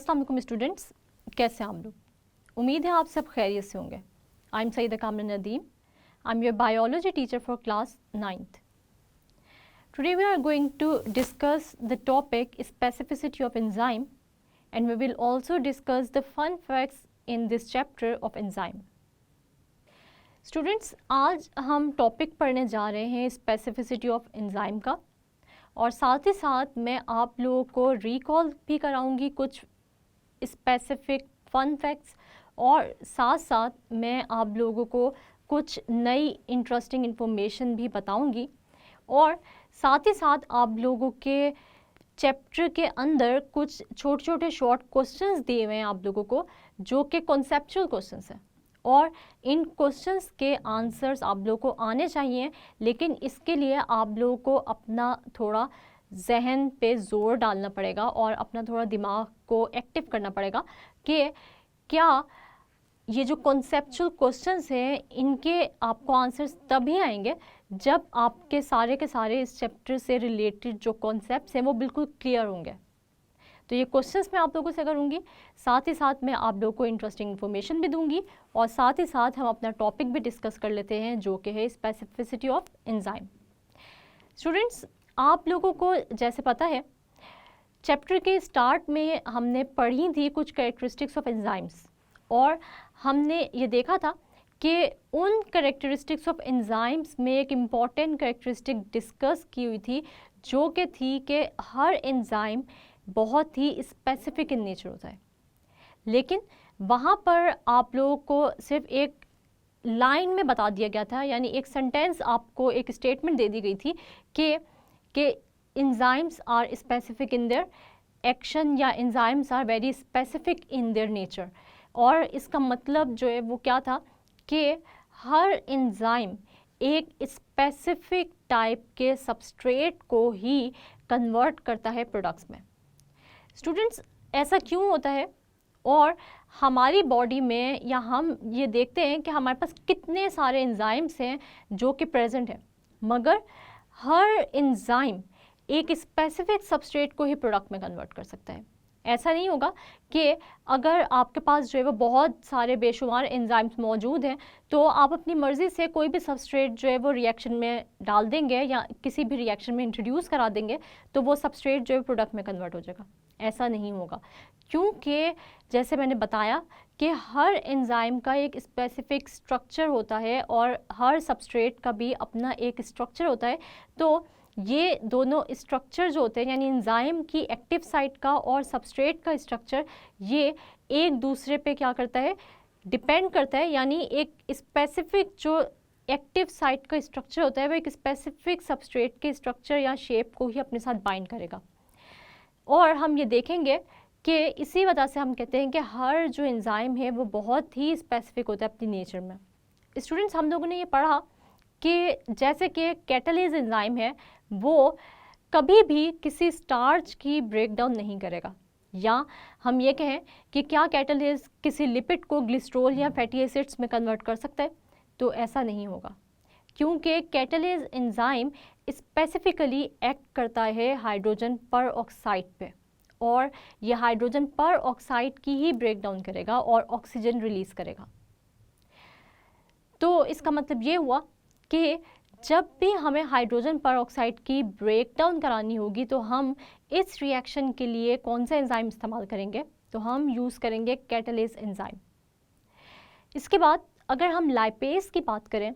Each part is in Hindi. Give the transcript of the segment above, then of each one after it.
अस्सलाम वालेकुम स्टूडेंट्स, कैसे हैं आप लोग? उम्मीद है आप सब खैरियत से होंगे। I am Saeeda Kamran Nadeem, I am your biology teacher for class 9th. Today we are going to discuss the topic specificity of enzyme and we will also discuss the fun facts in this chapter of enzyme. Students, आज हम टॉपिक पढ़ने जा रहे हैं स्पेसिफिसिटी ऑफ एंजाइम का और साथ ही साथ मैं आप लोगों को रिकॉल भी कराऊंगी कुछ स्पेसिफिक फन फैक्ट्स और साथ साथ मैं आप लोगों को कुछ नई इंटरेस्टिंग इन्फॉर्मेशन भी बताऊंगी और साथ ही साथ आप लोगों के चैप्टर के अंदर कुछ छोटे छोटे शॉर्ट क्वेश्चंस दिए हुए हैं आप लोगों को, जो कि कॉन्सेप्चुअल क्वेश्चंस हैं और इन क्वेश्चंस के आंसर्स आप लोगों को आने चाहिए। लेकिन इसके लिए आप लोगों को अपना थोड़ा जहन पे ज़ोर डालना पड़ेगा और अपना थोड़ा दिमाग को एक्टिव करना पड़ेगा कि क्या ये जो कॉन्सेप्चुअल क्वेश्चंस हैं इनके आपको आंसर्स तभी आएंगे जब आपके सारे के सारे इस चैप्टर से रिलेटेड जो कॉन्सेप्ट्स हैं वो बिल्कुल क्लियर होंगे। तो ये क्वेश्चंस मैं आप लोगों से करूँगी, साथ ही साथ मैं आप लोगों को इंटरेस्टिंग इन्फॉर्मेशन भी दूंगी और साथ ही साथ हम अपना टॉपिक भी डिस्कस कर लेते हैं जो कि है स्पेसिफिसिटी ऑफ एंजाइम। स्टूडेंट्स, आप लोगों को जैसे पता है चैप्टर के स्टार्ट में हमने पढ़ी थी कुछ कैरेक्टरिस्टिक्स ऑफ एंजाइम्स और हमने ये देखा था कि उन कैरेक्टरिस्टिक्स ऑफ एंजाइम्स में एक इम्पॉर्टेंट कैरेक्टरिस्टिक डिस्कस की हुई थी जो कि थी कि हर एंजाइम बहुत ही स्पेसिफिक इन नेचर होता है। लेकिन वहाँ पर आप लोगों को सिर्फ एक लाइन में बता दिया गया था, यानी एक सेंटेंस आपको एक स्टेटमेंट दे दी गई थी कि enzymes are specific in their action या enzymes are very specific in their nature. और इसका मतलब जो है वो क्या था कि हर एंजाइम एक स्पेसिफिक टाइप के सबस्ट्रेट को ही कन्वर्ट करता है प्रोडक्ट्स में। स्टूडेंट्स, ऐसा क्यों होता है और हमारी बॉडी में या हम ये देखते हैं कि हमारे पास कितने सारे एंजाइम्स हैं जो कि प्रेजेंट हैं, मगर हर एंजाइम एक स्पेसिफिक सबस्ट्रेट को ही प्रोडक्ट में कन्वर्ट कर सकता है। ऐसा नहीं होगा कि अगर आपके पास जो है वो बहुत सारे बेशुमार एंजाइम्स मौजूद हैं तो आप अपनी मर्ज़ी से कोई भी सबस्ट्रेट जो है वो रिएक्शन में डाल देंगे या किसी भी रिएक्शन में इंट्रोड्यूस करा देंगे तो वो सबस्ट्रेट जो है प्रोडक्ट में कन्वर्ट हो जाएगा। ऐसा नहीं होगा, क्योंकि जैसे मैंने बताया कि हर एंजाइम का एक स्पेसिफिक स्ट्रक्चर होता है और हर सबस्ट्रेट का भी अपना एक स्ट्रक्चर होता है। तो ये दोनों स्ट्रक्चर जो होते हैं यानी एंजाइम की एक्टिव साइट का और सबस्ट्रेट का स्ट्रक्चर, ये एक दूसरे पे क्या करता है, डिपेंड करता है। यानी एक स्पेसिफिक जो एक्टिव साइट का स्ट्रक्चर होता है वो एक स्पेसिफिक सबस्ट्रेट के स्ट्रक्चर या शेप को ही अपने साथ बाइंड करेगा। और हम ये देखेंगे कि इसी वजह से हम कहते हैं कि हर जो एंजाइम है वो बहुत ही स्पेसिफिक होता है अपनी नेचर में। स्टूडेंट्स, हम लोगों ने ये पढ़ा कि जैसे कि कैटालेज एंजाइम है वो कभी भी किसी स्टार्च की ब्रेकडाउन नहीं करेगा, या हम ये कहें कि क्या कैटालेज किसी लिपिड को ग्लिसरॉल या फैटी एसिड्स में कन्वर्ट कर सकता है, तो ऐसा नहीं होगा, क्योंकि कैटालेज एंजाइम स्पेसिफिकली एक्ट करता है हाइड्रोजन पर ऑक्साइड पे और ये हाइड्रोजन पर ऑक्साइड की ही ब्रेकडाउन करेगा और ऑक्सीजन रिलीज़ करेगा। तो इसका मतलब ये हुआ कि जब भी हमें हाइड्रोजन पर ऑक्साइड की ब्रेकडाउन करानी होगी तो हम इस रिएक्शन के लिए कौन सा एंजाइम इस्तेमाल करेंगे, तो हम यूज़ करेंगे कैटालेज एंजाइम। इसके बाद अगर हम लाइपेज की बात करें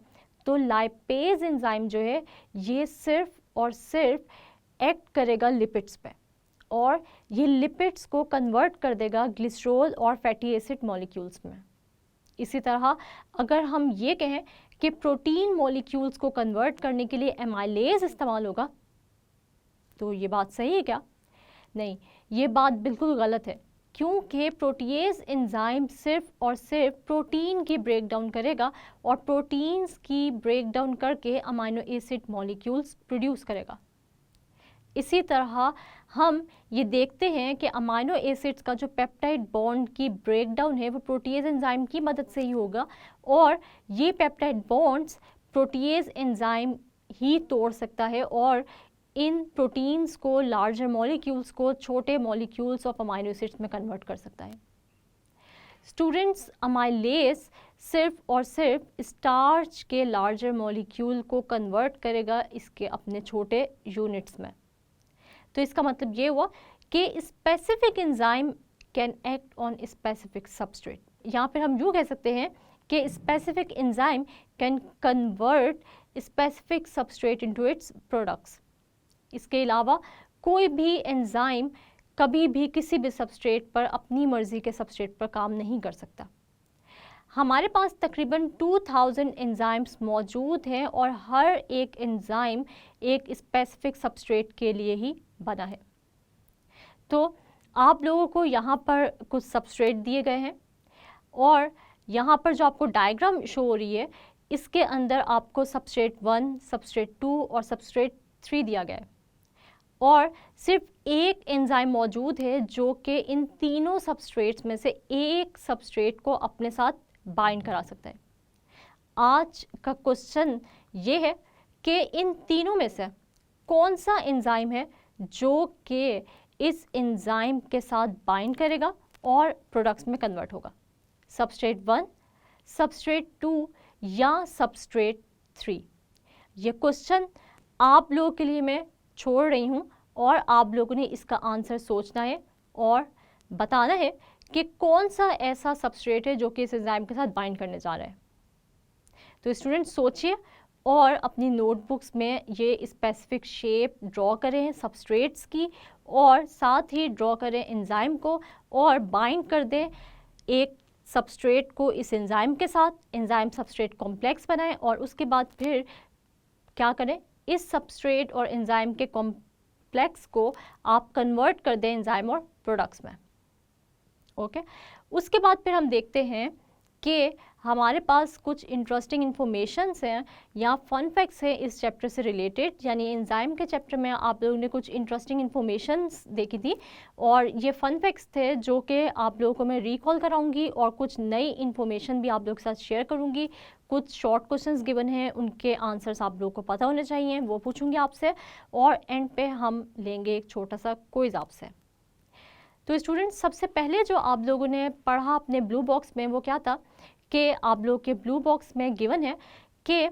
तो लाइपेज एंजाइम जो है ये सिर्फ और सिर्फ एक्ट करेगा लिपिड्स पे और ये लिपिड्स को कन्वर्ट कर देगा ग्लिसरॉल और फैटी एसिड मॉलिक्यूल्स में। इसी तरह अगर हम ये कहें कि प्रोटीन मॉलिक्यूल्स को कन्वर्ट करने के लिए एमाइलेज इस्तेमाल होगा, तो ये बात सही है क्या? नहीं, ये बात बिल्कुल गलत है, क्योंकि प्रोटीएज एंजाइम सिर्फ और सिर्फ प्रोटीन की ब्रेकडाउन करेगा और प्रोटीन्स की ब्रेकडाउन करके अमाइनो एसिड मॉलिक्यूल्स प्रोड्यूस करेगा। इसी तरह हम ये देखते हैं कि अमाइनो एसिड्स का जो पेप्टाइड बॉन्ड की ब्रेकडाउन है वो प्रोटीएज एंजाइम की मदद से ही होगा और ये पेप्टाइड बॉन्ड्स प्रोटीएज एंजाइम ही तोड़ सकता है और इन प्रोटीन्स को, लार्जर मॉलिक्यूल्स को छोटे मॉलिक्यूल्स ऑफ अमाइनो एसिड्स में कन्वर्ट कर सकता है। स्टूडेंट्स, अमाइलेज सिर्फ और सिर्फ स्टार्च के लार्जर मॉलिक्यूल को कन्वर्ट करेगा इसके अपने छोटे यूनिट्स में। तो इसका मतलब ये हुआ कि specific enzyme can act on specific substrate, या फिर हम यूँ कह सकते हैं कि specific enzyme can convert specific substrate into its products. इसके अलावा कोई भी एंजाइम कभी भी किसी भी सबस्ट्रेट पर अपनी मर्जी के सबस्ट्रेट पर काम नहीं कर सकता। हमारे पास तकरीबन 2000 एंजाइम्स मौजूद हैं और हर एक एंजाइम एक स्पेसिफिक सबस्ट्रेट के लिए ही बना है। तो आप लोगों को यहाँ पर कुछ सबस्ट्रेट दिए गए हैं और यहाँ पर जो आपको डायग्राम शो हो रही है इसके अंदर आपको सबस्ट्रेट 1, सबस्ट्रेट 2 और सबस्ट्रेट 3 दिया गया है और सिर्फ एक एंजाइम मौजूद है जो कि इन तीनों सबस्ट्रेट्स में से एक सबस्ट्रेट को अपने साथ बाइंड करा सकता है। आज का क्वेश्चन ये है कि इन तीनों में से कौन सा एंजाइम है जो कि इस एंजाइम के साथ बाइंड करेगा और प्रोडक्ट्स में कन्वर्ट होगा, सबस्ट्रेट 1, सबस्ट्रेट 2 या सबस्ट्रेट 3। ये क्वेश्चन आप लोगों के लिए मैं छोड़ रही हूँ और आप लोगों ने इसका आंसर सोचना है और बताना है कि कौन सा ऐसा सबस्ट्रेट है जो कि इस एंजाइम के साथ बाइंड करने जा रहा है। तो स्टूडेंट सोचिए और अपनी नोटबुक्स में ये स्पेसिफिक शेप ड्रॉ करें सबस्ट्रेट्स की और साथ ही ड्रॉ करें एंजाइम को और बाइंड कर दें एक सबस्ट्रेट को इस एंजाइम के साथ, एंजाइम सबस्ट्रेट कॉम्प्लेक्स बनाएं और उसके बाद फिर क्या करें, इस सबस्ट्रेट और एंजाइम के कॉम्प्लेक्स को आप कन्वर्ट कर दें एंजाइम और प्रोडक्ट्स में। ओके उसके बाद फिर हम देखते हैं कि हमारे पास कुछ इंटरेस्टिंग इन्फॉर्मेशंस हैं या फन फैक्ट्स हैं इस चैप्टर से रिलेटेड, यानी एंजाइम के चैप्टर में आप लोगों ने कुछ इंटरेस्टिंग इन्फॉर्मेशंस देखी थी और ये फन फैक्ट्स थे जो कि आप लोगों को मैं रिकॉल कराऊंगी और कुछ नई इन्फॉर्मेशन भी आप लोगों के साथ शेयर करूंगी। कुछ शॉर्ट क्वेश्चंस गिवन हैं, उनके आंसर्स आप लोगों को पता होने चाहिए, वो पूछूंगी आपसे और एंड पे हम लेंगे एक छोटा सा क्विज आपसे। तो स्टूडेंट्स, सबसे पहले जो आप लोगों ने पढ़ा अपने ब्लू बॉक्स में वो क्या था कि आप लोगों के ब्लू बॉक्स में गिवन है कि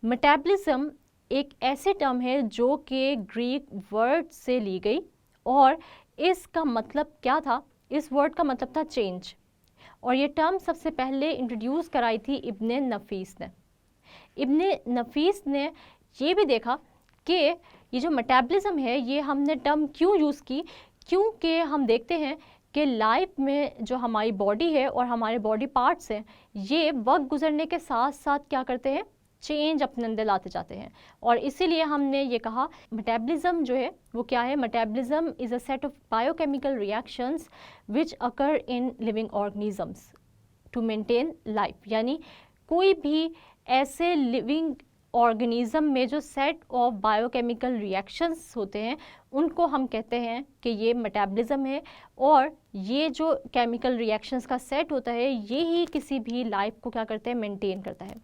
मेटाबॉलिज्म एक ऐसे टर्म है जो कि ग्रीक वर्ड से ली गई और इसका मतलब क्या था, इस वर्ड का मतलब था चेंज और ये टर्म सबसे पहले इंट्रोड्यूस कराई थी इब्ने नफीस ने। इब्ने नफीस ने ये भी देखा कि ये जो मेटाबॉलिज्म है ये हमने टर्म क्यों यूज़ की, क्योंकि हम देखते हैं कि लाइफ में जो हमारी बॉडी है और हमारे बॉडी पार्ट्स हैं ये वक्त गुजरने के साथ साथ क्या करते हैं, चेंज अपने अंदर लाते जाते हैं और इसीलिए हमने ये कहा मेटाबॉलिज्म जो है वो क्या है, metabolism is a set of biochemical reactions which occur in living organisms to maintain life, यानी कोई भी ऐसे लिविंग ऑर्गेनिज्म में जो सेट ऑफ बायोकेमिकल रिएक्शंस होते हैं उनको हम कहते हैं कि ये मेटाबॉलिज्म है और ये जो केमिकल रिएक्शंस का सेट होता है ये ही किसी भी लाइफ को क्या करते हैं, मेंटेन करता है।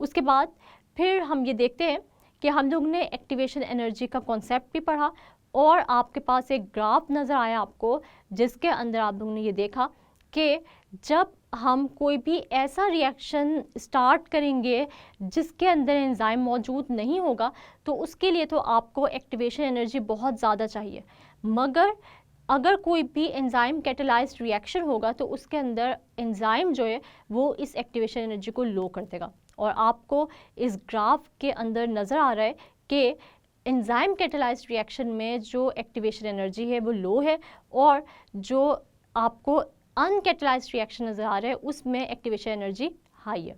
उसके बाद फिर हम ये देखते हैं कि हम लोग ने एक्टिवेशन एनर्जी का कॉन्सेप्ट भी पढ़ा और आपके पास एक ग्राफ नज़र आया आपको जिसके अंदर आप लोगों ने ये देखा कि जब हम कोई भी ऐसा रिएक्शन स्टार्ट करेंगे जिसके अंदर एंजाइम मौजूद नहीं होगा तो उसके लिए तो आपको एक्टिवेशन एनर्जी बहुत ज़्यादा चाहिए, मगर अगर कोई भी एंजाइम कैटेलाइज्ड रिएक्शन होगा तो उसके अंदर एंजाइम जो है वो इस एक्टिवेशन एनर्जी को लो कर देगा और आपको इस ग्राफ के अंदर नज़र आ रहा है कि एंजाइम कैटेलाइज्ड रिएक्शन में जो एक्टिवेशन एनर्जी है वो लो है और जो आपको अनकैटेलाइज्ड रिएक्शन नज़र आ रहा है उसमें एक्टिवेशन एनर्जी हाई है।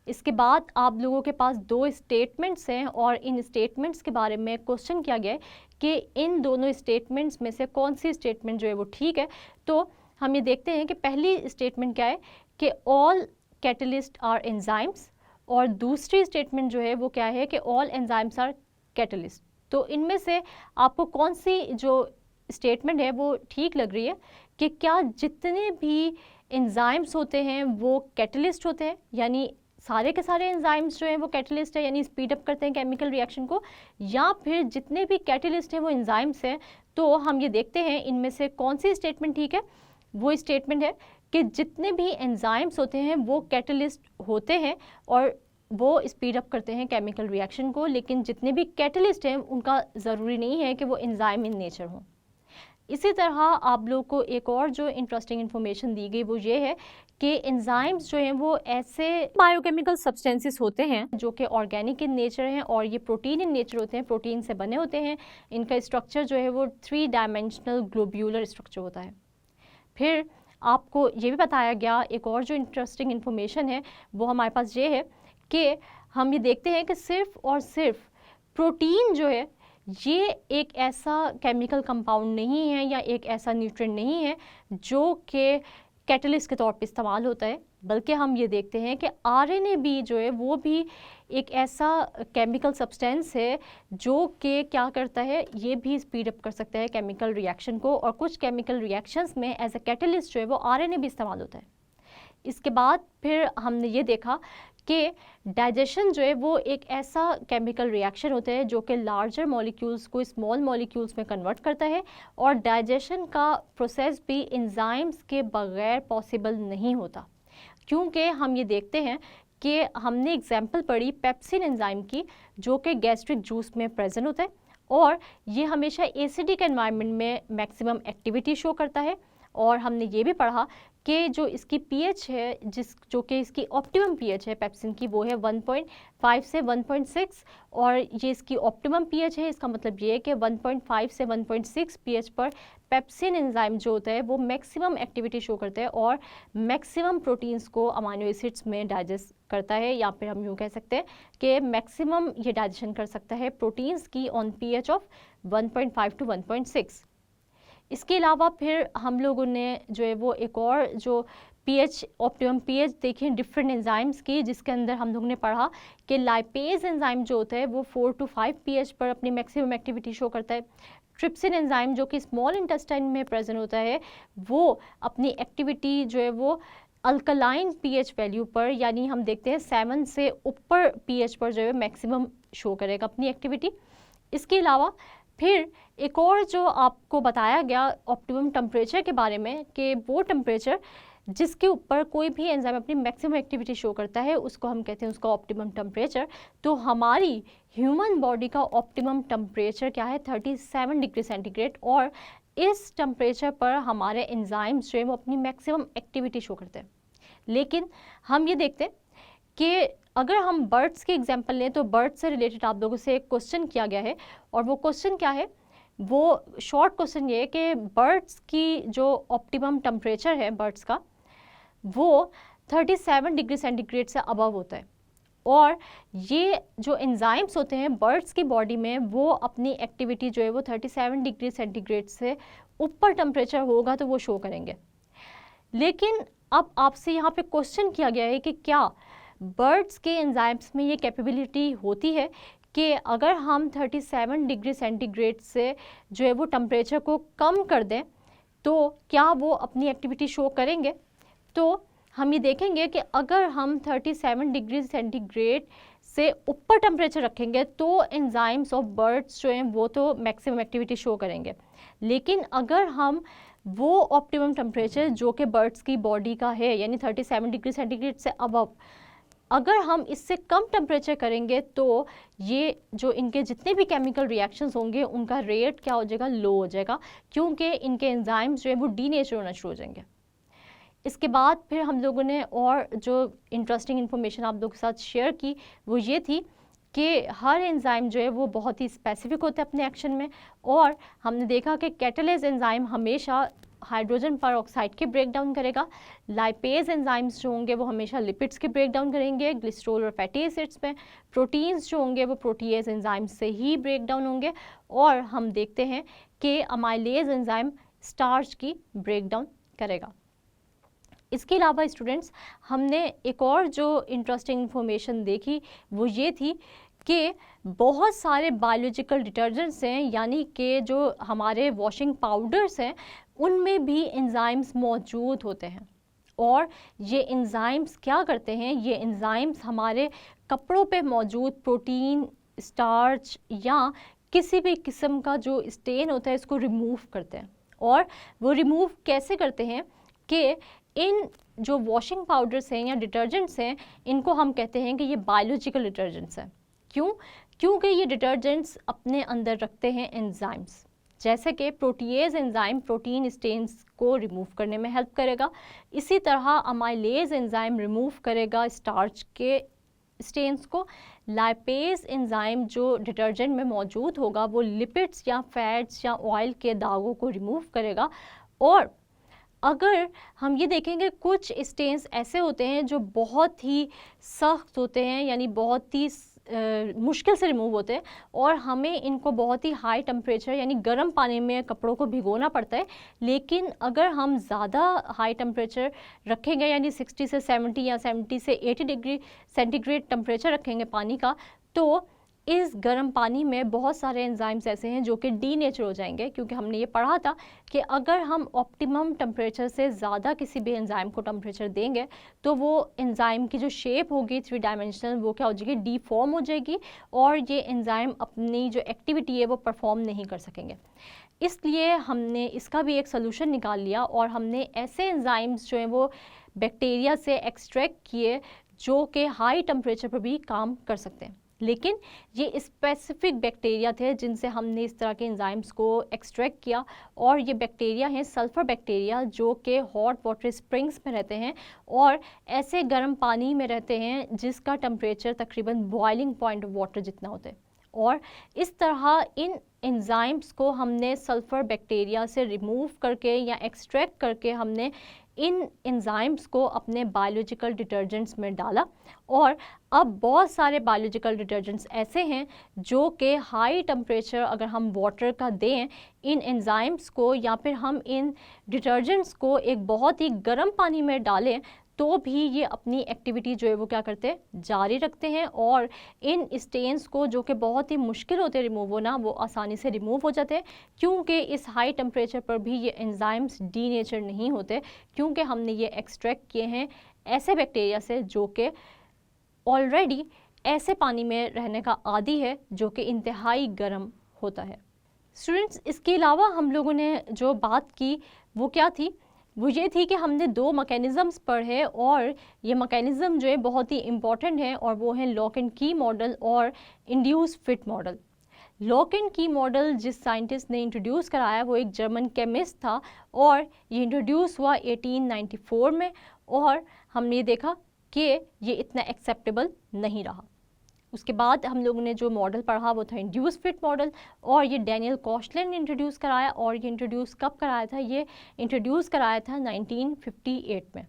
इसके बाद आप लोगों के पास दो स्टेटमेंट्स हैं और इन स्टेटमेंट्स के बारे में क्वेश्चन किया गया है कि इन दोनों स्टेटमेंट्स में से कौन सी स्टेटमेंट जो है वो ठीक है। तो हम ये देखते हैं कि पहली स्टेटमेंट क्या है कि ऑल कैटलिस्ट आर एंजाइम्स और दूसरी स्टेटमेंट जो है वो क्या है कि ऑल एंजाइम्स आर कैटलिस्ट। तो इनमें से आपको कौन सी जो स्टेटमेंट है वो ठीक लग रही है कि क्या जितने भी एंजाइम्स होते हैं वो कैटलिस्ट होते हैं, यानी सारे के सारे एंजाइम्स जो हैं वो कैटलिस्ट है, यानी स्पीड अप करते हैं केमिकल रिएक्शन को, या फिर जितने भी कैटलिस्ट हैं वो एंजाइम्स हैं। तो हम ये देखते हैं इनमें से कौन सी स्टेटमेंट ठीक है। वो स्टेटमेंट है कि जितने भी एंजाइम्स होते हैं वो कैटलिस्ट होते हैं और वो स्पीड अप करते हैं केमिकल रिएक्शन को, लेकिन जितने भी कैटलिस्ट हैं उनका ज़रूरी नहीं है कि वो एंजाइम इन नेचर हों। इसी तरह आप लोग को एक और जो इंटरेस्टिंग इन्फॉर्मेशन दी गई वो ये है कि एंजाइम्स जो हैं वो ऐसे बायोकेमिकल सब्सटेंसेस होते हैं जो कि ऑर्गेनिक इन नेचर हैं और ये प्रोटीन इन नेचर होते हैं, प्रोटीन से बने होते हैं। इनका स्ट्रक्चर जो है वो 3 डायमेंशनल ग्लोब्यूलर स्ट्रक्चर होता है। फिर आपको ये भी बताया गया, एक और जो इंटरेस्टिंग इन्फॉर्मेशन है वो हमारे पास ये है कि हम ये देखते हैं कि सिर्फ और सिर्फ प्रोटीन जो है ये एक ऐसा केमिकल कंपाउंड नहीं है या एक ऐसा न्यूट्रिएंट नहीं है जो कि कैटलिस्ट के तौर पे इस्तेमाल होता है, बल्कि हम ये देखते हैं कि आरएनए भी जो है वो भी एक ऐसा केमिकल सब्सटेंस है जो कि क्या करता है, ये भी स्पीड अप कर सकता है केमिकल रिएक्शन को, और कुछ केमिकल रिएक्शंस में एज अ कैटलिस्ट जो है वो आरएनए भी इस्तेमाल होता है। इसके बाद फिर हमने ये देखा कि डाइजेशन जो है वो एक ऐसा केमिकल रिएक्शन होता है जो कि लार्जर मॉलिक्यूल्स को स्मॉल मॉलिक्यूल्स में कन्वर्ट करता है, और डाइजेशन का प्रोसेस भी एंजाइम्स के बगैर पॉसिबल नहीं होता, क्योंकि हम ये देखते हैं कि हमने एग्जांपल पढ़ी पेप्सिन एंजाइम की जो कि गैस्ट्रिक जूस में प्रेजेंट होता है और ये हमेशा एसिडिक एनवायरनमेंट में मैक्सिमम एक्टिविटी शो करता है। और हमने ये भी पढ़ा कि जो इसकी पीएच है, जो कि इसकी ऑप्टिमम पीएच है पेप्सिन की, वो है 1.5 से 1.6, और ये इसकी ऑप्टिमम पीएच है। इसका मतलब ये है कि 1.5 से 1.6 पीएच पर पेप्सिन एंजाइम जो होता है वो मैक्सिमम एक्टिविटी शो करता है और मैक्सिमम प्रोटीन्स को अमाइनो एसिड्स में डाइजेस्ट करता है, या फिर हम यूँ कह सकते हैं कि मैक्सिमम ये डाइजेशन कर सकता है प्रोटीन्स की ऑन पीएच ऑफ 1.5 to 1.6। इसके अलावा फिर हम लोगों ने जो है वो एक और जो पीएच ऑप्टिमम पीएच देखी डिफरेंट एंजाइम्स की, जिसके अंदर हम लोगों ने पढ़ा कि लाइपेज एंजाइम जो होता है वो 4 to 5 पीएच पर अपनी मैक्सिमम एक्टिविटी शो करता है। ट्रिप्सिन एंजाइम जो कि स्मॉल इंटेस्टाइन में प्रेजेंट होता है वो अपनी एक्टिविटी जो है वो अल्कलाइन पीएच वैल्यू पर, यानी हम देखते हैं 7 से ऊपर पीएच पर जो है मैक्सिमम शो करेगा अपनी एक्टिविटी। इसके अलावा फिर एक और जो आपको बताया गया ऑप्टिमम टेम्परेचर के बारे में कि वो टेम्परेचर जिसके ऊपर कोई भी एंजाइम अपनी मैक्सिमम एक्टिविटी शो करता है उसको हम कहते हैं उसका ऑप्टिमम टेम्परेचर। तो हमारी ह्यूमन बॉडी का ऑप्टिमम टेम्परेचर क्या है, 37 डिग्री सेंटीग्रेड, और इस टेम्परेचर पर हमारे एंजाइम्स जो है वो अपनी मैक्सिमम एक्टिविटी शो करते हैं। लेकिन हम ये देखते हैं कि अगर हम बर्ड्स के एग्जाम्पल लें तो बर्ड्स से रिलेटेड आप लोगों से एक क्वेश्चन किया गया है, और वो क्वेश्चन क्या है, वो शॉर्ट क्वेश्चन ये है कि बर्ड्स की जो ऑप्टिमम टेम्परेचर है बर्ड्स का वो 37 डिग्री सेंटीग्रेड से अबव होता है, और ये जो एंजाइम्स होते हैं बर्ड्स की बॉडी में वो अपनी एक्टिविटी जो है वो 37 डिग्री सेंटीग्रेड से ऊपर टेम्परेचर होगा तो वो शो करेंगे। लेकिन अब आपसे यहाँ पे क्वेश्चन किया गया है कि क्या बर्ड्स के एंजाइम्स में ये कैपेबिलिटी होती है कि अगर हम 37 डिग्री सेंटीग्रेड से जो है वो टेम्परेचर को कम कर दें तो क्या वो अपनी एक्टिविटी शो करेंगे। तो हम ये देखेंगे कि अगर हम 37 डिग्री सेंटीग्रेड से ऊपर टेम्परेचर रखेंगे तो एंजाइम्स ऑफ बर्ड्स जो हैं वो तो मैक्सिमम एक्टिविटी शो करेंगे, लेकिन अगर हम वो ऑप्टिमम टेम्परेचर जो कि बर्ड्स की बॉडी का है यानी 37 डिग्री सेंटीग्रेड से अबव, अगर हम इससे कम टेम्परेचर करेंगे तो ये जो इनके जितने भी केमिकल रिएक्शंस होंगे उनका रेट क्या हो जाएगा, लो हो जाएगा, क्योंकि इनके एंजाइम्स जो है वो डीनेचर होना शुरू हो जाएंगे। इसके बाद फिर हम लोगों ने और जो इंटरेस्टिंग इन्फॉर्मेशन आप लोगों के साथ शेयर की वो ये थी कि हर एंजाइम जो है वो बहुत ही स्पेसिफिक होते हैं अपने एक्शन में, और हमने देखा कि कैटालेज एंजाइम हमेशा हाइड्रोजन परऑक्साइड के ब्रेक डाउन करेगा, लाइपेज एंजाइम्स जो होंगे वो हमेशा लिपिड्स के ब्रेक डाउन करेंगे ग्लिसरॉल और फैटी एसिड्स में, प्रोटीन्स जो होंगे वो प्रोटीएज एंजाइम से ही ब्रेक डाउन होंगे, और हम देखते हैं कि अमाइलेज एंजाइम स्टार्च की ब्रेक डाउन करेगा। इसके अलावा स्टूडेंट्स हमने एक और जो इंटरेस्टिंग इन्फॉर्मेशन देखी वो ये थी कि बहुत सारे बायोलॉजिकल डिटर्जेंट्स हैं, यानी कि जो हमारे वॉशिंग पाउडर्स हैं उनमें भी एंजाइम्स मौजूद होते हैं। और ये एंजाइम्स क्या करते हैं, ये एंजाइम्स हमारे कपड़ों पे मौजूद प्रोटीन, स्टार्च या किसी भी किस्म का जो स्टेन होता है इसको रिमूव करते हैं। और वो रिमूव कैसे करते हैं कि इन जो वॉशिंग पाउडर्स हैं या डिटर्जेंट्स हैं, इनको हम कहते हैं कि ये बायोलॉजिकल डिटर्जेंट्स हैं। क्यों? क्योंकि ये डिटर्जेंट्स अपने अंदर रखते हैं एंजाइम्स, जैसे कि प्रोटीएज एंजाइम प्रोटीन स्टेन्स को रिमूव करने में हेल्प करेगा, इसी तरह अमाइलेज एंजाइम रिमूव करेगा स्टार्च के स्टेन्स को, लाइपेज एंजाइम जो डिटर्जेंट में मौजूद होगा वो लिपिड्स या फैट्स या ऑयल के दागों को रिमूव करेगा। और अगर हम ये देखेंगे कुछ स्टेन्स ऐसे होते हैं जो बहुत ही सख्त होते हैं, यानी बहुत ही मुश्किल से रिमूव होते हैं और हमें इनको बहुत ही हाई टेम्परेचर यानी गर्म पानी में कपड़ों को भिगोना पड़ता है। लेकिन अगर हम ज़्यादा हाई टेम्परेचर रखेंगे यानी 60 से 70 या 70 से 80 डिग्री सेंटीग्रेड टेम्परेचर रखेंगे पानी का, तो इस गर्म पानी में बहुत सारे एंजाइम्स ऐसे हैं जो कि डीनेचर हो जाएंगे, क्योंकि हमने ये पढ़ा था कि अगर हम ऑप्टिमम टेम्परेचर से ज़्यादा किसी भी एंजाइम को टेम्परेचर देंगे तो वो एंजाइम की जो शेप होगी 3 डायमेंशनल वो क्या हो जाएगी, डीफॉर्म हो जाएगी और ये एंजाइम अपनी जो एक्टिविटी है वो परफॉर्म नहीं कर सकेंगे। इसलिए हमने इसका भी एक सोल्यूशन निकाल लिया और हमने ऐसे एंजाइम्स जो हैं वो बैक्टीरिया से एक्सट्रैक्ट किए जो कि हाई टेम्परेचर पर भी काम कर सकते हैं। लेकिन ये स्पेसिफिक बैक्टीरिया थे जिनसे हमने इस तरह के एंजाइम्स को एक्सट्रैक्ट किया, और ये बैक्टीरिया हैं सल्फ़र बैक्टीरिया जो कि हॉट वाटर स्प्रिंग्स में रहते हैं और ऐसे गर्म पानी में रहते हैं जिसका टेम्परेचर तकरीबन बॉइलिंग पॉइंट ऑफ वाटर जितना होता है। और इस तरह इन एंजाइम्स को हमने सल्फ़र बैक्टीरिया से रिमूव करके या एक्सट्रैक्ट करके हमने इन एंजाइम्स को अपने बायोलॉजिकल डिटर्जेंट्स में डाला। और अब बहुत सारे बायोलॉजिकल डिटर्जेंट्स ऐसे हैं जो कि हाई टेम्परेचर अगर हम वाटर का दें इन एंजाइम्स को, या फिर हम इन डिटर्जेंट्स को एक बहुत ही गर्म पानी में डालें तो भी ये अपनी एक्टिविटी जो है वो क्या करते हैं, जारी रखते हैं। और इन स्टेन्स को जो कि बहुत ही मुश्किल होते हैं रिमूव होना, वो आसानी से रिमूव हो जाते हैं, क्योंकि इस हाई टेम्परेचर पर भी ये एंजाइम्स डीनेचर नहीं होते, क्योंकि हमने ये एक्सट्रैक्ट किए हैं ऐसे बैक्टीरिया से जो कि ऑलरेडी ऐसे पानी में रहने का आदी है जो कि इंतहाई गर्म होता है। स्टूडेंट्स, इसके अलावा हम लोगों ने जो बात की वो क्या थी, वो ये थी कि हमने 2 मैकेनिज़म्स पढ़े और ये मैकेनिज़्म जो है बहुत ही इम्पॉर्टेंट है, और वो हैं लॉक एंड की मॉडल और induce fit model. Lock and key model जिस साइंटिस्ट ने इंट्रोड्यूस कराया वो एक जर्मन केमिस्ट था और ये इंट्रोड्यूस हुआ 1894 में, और हमने ये देखा कि ये इतना एक्सेप्टेबल नहीं रहा। उसके बाद हम लोगों ने जो मॉडल पढ़ा वो था इंड्यूस फिट मॉडल, और ये डैनियल कॉस्टलैंड ने इंट्रोड्यूस कराया। और ये इंट्रोड्यूस कब कराया था, ये इंट्रोड्यूस कराया था 1958 में।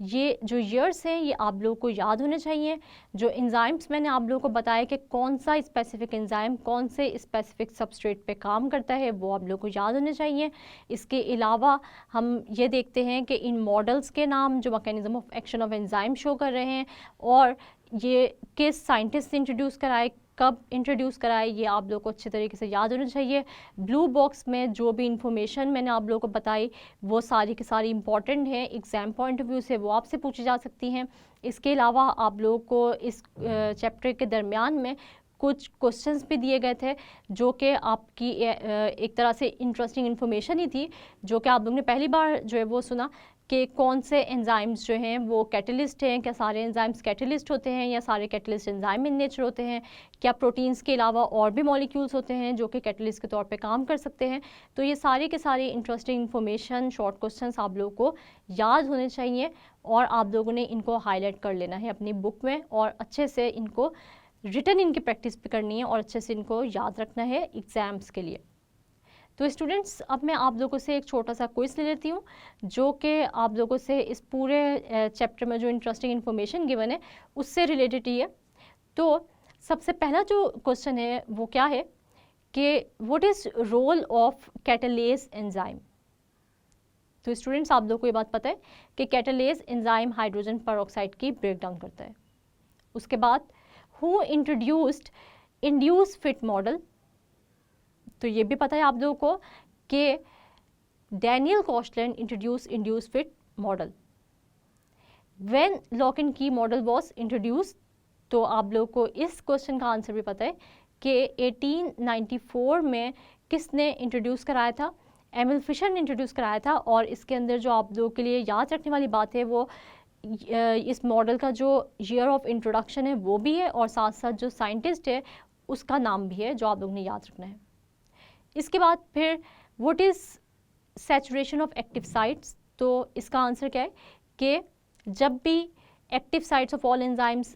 ये जो ईयर्स हैं ये आप लोगों को याद होने चाहिए। जो एंजाइम्स मैंने आप लोगों को बताया कि कौन सा स्पेसिफिक एंजाइम कौन से स्पेसिफिक सबस्ट्रेट पे काम करता है वो आप लोगों को याद होने चाहिए। इसके अलावा हम ये देखते हैं कि इन मॉडल्स के नाम जो mechanism of action of enzyme show कर रहे हैं, और ये किस साइंटिस्ट ने इंट्रोड्यूस कराए, कब इंट्रोड्यूस कराए, ये आप लोगों को अच्छे तरीके से याद होना चाहिए। ब्लू बॉक्स में जो भी इंफॉर्मेशन मैंने आप लोगों को बताई वो सारी की सारी इंपॉर्टेंट है, एग्ज़ाम पॉइंट ऑफ व्यू से वो आपसे पूछी जा सकती हैं। इसके अलावा आप लोगों को इस चैप्टर के दरमियान में कुछ क्वेश्चंस भी दिए गए थे जो कि आपकी एक तरह से इंटरेस्टिंग इन्फॉर्मेशन ही थी, जो कि आप लोगों ने पहली बार जो है वो सुना कि कौन से एंजाइम्स जो हैं वो कैटलिस्ट हैं, क्या सारे एंजाइम्स कैटलिस्ट होते हैं या सारे कैटलिस्ट एंजाइम इन नेचर होते हैं, क्या प्रोटीन्स के अलावा और भी मॉलिक्यूल्स होते हैं जो कि कैटलिस्ट के तौर पे काम कर सकते हैं। तो ये सारी के सारी इंटरेस्टिंग इन्फॉर्मेशन शॉर्ट क्वेश्चंस आप लोगों को याद होने चाहिए और आप लोगों ने इनको हाईलाइट कर लेना है अपनी बुक में और अच्छे से इनको रिटन इनकी प्रैक्टिस भी करनी है और अच्छे से इनको याद रखना है एग्ज़ाम्स के लिए। तो स्टूडेंट्स, अब मैं आप लोगों से एक छोटा सा क्विज ले लेती हूँ जो कि आप लोगों से इस पूरे चैप्टर में जो इंटरेस्टिंग इन्फॉर्मेशन गिवन है उससे रिलेटेड ही है। तो सबसे पहला जो क्वेश्चन है वो क्या है कि what is role of catalase enzyme. तो स्टूडेंट्स, आप लोगों को ये बात पता है कि कैटालेज एंजाइम हाइड्रोजन पेरोक्साइड की ब्रेक डाउन करता है। उसके बाद who introduced induce fit model. तो ये भी पता है आप लोगों को कि Daniel Koshland introduce induce fit model. When lock and key model was introduce, तो आप लोगों को इस क्वेश्चन का आंसर भी पता है कि 1894 में किसने इंट्रोड्यूस कराया था, एमिल फिशर ने इंट्रोड्यूस कराया था। और इसके अंदर जो आप लोगों के लिए याद रखने वाली बात है वो इस मॉडल का जो ईयर ऑफ इंट्रोडक्शन है वो भी है, और साथ साथ जो साइंटिस्ट है उसका नाम भी है जो आप लोगों ने याद रखना है। इसके बाद फिर what is saturation of active sites, तो इसका आंसर क्या है कि जब भी active sites of all enzymes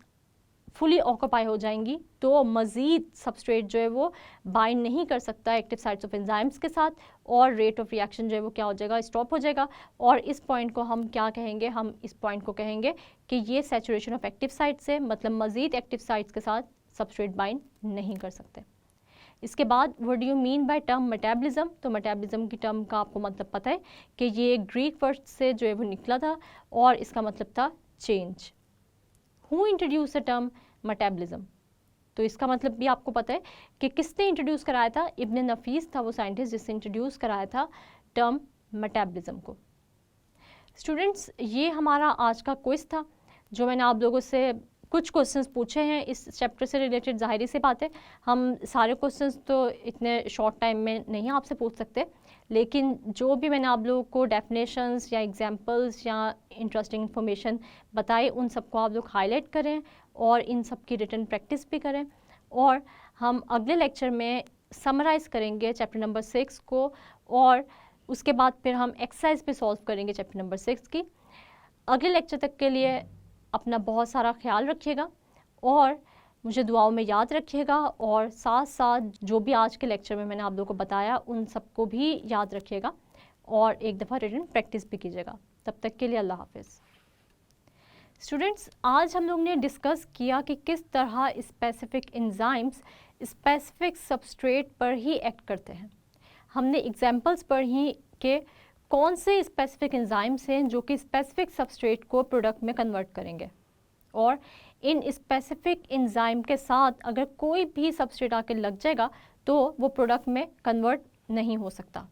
fully occupy हो जाएंगी तो मज़ीद सबस्ट्रेट जो है वो बाइंड नहीं कर सकता एक्टिव साइट्स ऑफ एंजाइम्स के साथ, और रेट ऑफ रिएक्शन जो है वो क्या हो जाएगा, स्टॉप हो जाएगा। और इस पॉइंट को हम क्या कहेंगे, हम इस पॉइंट को कहेंगे कि ये सैचुरेशन ऑफ एक्टिव साइट्स है, मतलब मज़ीद एक्टिव साइट्स के साथ सबस्ट्रेट बाइंड नहीं कर सकते। इसके बाद what do you mean by term metabolism, तो मेटाबॉलिज्म की टर्म का आपको मतलब पता है कि ये ग्रीक वर्ड से जो है वो निकला था और इसका मतलब था change. Who introduce the term metabolism, तो इसका मतलब भी आपको पता है कि किसने इंट्रोड्यूस कराया था, इब्न नफीस था वो साइंटिस्ट जिसने इंट्रोड्यूस कराया था टर्म मेटाबॉलिज्म को। स्टूडेंट्स, ये हमारा आज का क्विज था जो मैंने आप लोगों से कुछ क्वेश्चंस पूछे हैं इस चैप्टर से रिलेटेड। ज़ाहिर सी बात है हम सारे क्वेश्चंस तो इतने शॉर्ट टाइम में नहीं आपसे पूछ सकते, लेकिन जो भी मैंने आप लोगों को डेफिनेशंस या एग्जांपल्स या इंटरेस्टिंग इन्फॉर्मेशन बताई उन सबको आप लोग हाईलाइट करें और इन सब की रिटन प्रैक्टिस भी करें। और हम अगले लेक्चर में समराइज़ करेंगे चैप्टर नंबर 6 को, और उसके बाद फिर हम एक्सरसाइज पे सॉल्व करेंगे चैप्टर नंबर 6 की। अगले लेक्चर तक के लिए अपना बहुत सारा ख्याल रखिएगा और मुझे दुआओं में याद रखिएगा, और साथ साथ जो भी आज के लेक्चर में मैंने आप लोगों को बताया उन सबको भी याद रखिएगा और एक दफ़ा रिटन प्रैक्टिस भी कीजिएगा। तब तक के लिए अल्लाह हाफिज़। स्टूडेंट्स, आज हम लोग ने डिस्कस किया कि किस तरह स्पेसिफिक एंजाइम्स स्पेसिफिक सबस्ट्रेट पर ही एक्ट करते हैं। हमने एग्जांपल्स पढ़ी कि कौन से स्पेसिफिक एंजाइम्स हैं जो कि स्पेसिफिक सबस्ट्रेट को प्रोडक्ट में कन्वर्ट करेंगे, और इन स्पेसिफिक एंजाइम के साथ अगर कोई भी सबस्ट्रेट आके लग जाएगा तो वो प्रोडक्ट में कन्वर्ट नहीं हो सकता,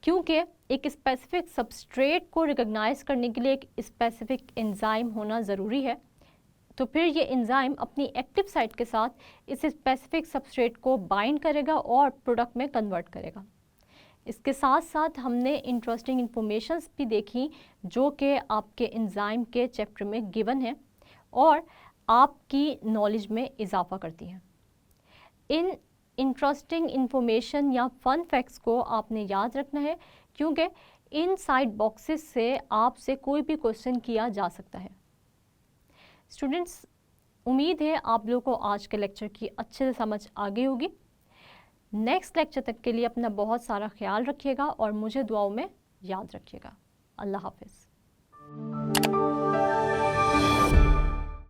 क्योंकि एक स्पेसिफिक सबस्ट्रेट को रिकॉग्नाइज करने के लिए एक स्पेसिफिक एंजाइम होना ज़रूरी है। तो फिर ये एंजाइम अपनी एक्टिव साइट के साथ इस स्पेसिफिक सबस्ट्रेट को बाइंड करेगा और प्रोडक्ट में कन्वर्ट करेगा। इसके साथ साथ हमने इंटरेस्टिंग इन्फॉर्मेशंस भी देखी जो कि आपके एंजाइम के चैप्टर में गिवन है और आपकी नॉलेज में इजाफा करती हैं। इन इंटरेस्टिंग इन्फॉर्मेशन या फन फैक्ट्स को आपने याद रखना है, क्योंकि इन साइड बॉक्सेस से आपसे कोई भी क्वेश्चन किया जा सकता है। स्टूडेंट्स, उम्मीद है आप लोगों को आज के लेक्चर की अच्छे से समझ आ गई होगी। नेक्स्ट लेक्चर तक के लिए अपना बहुत सारा ख्याल रखिएगा और मुझे दुआओं में याद रखिएगा। अल्लाह हाफिज़।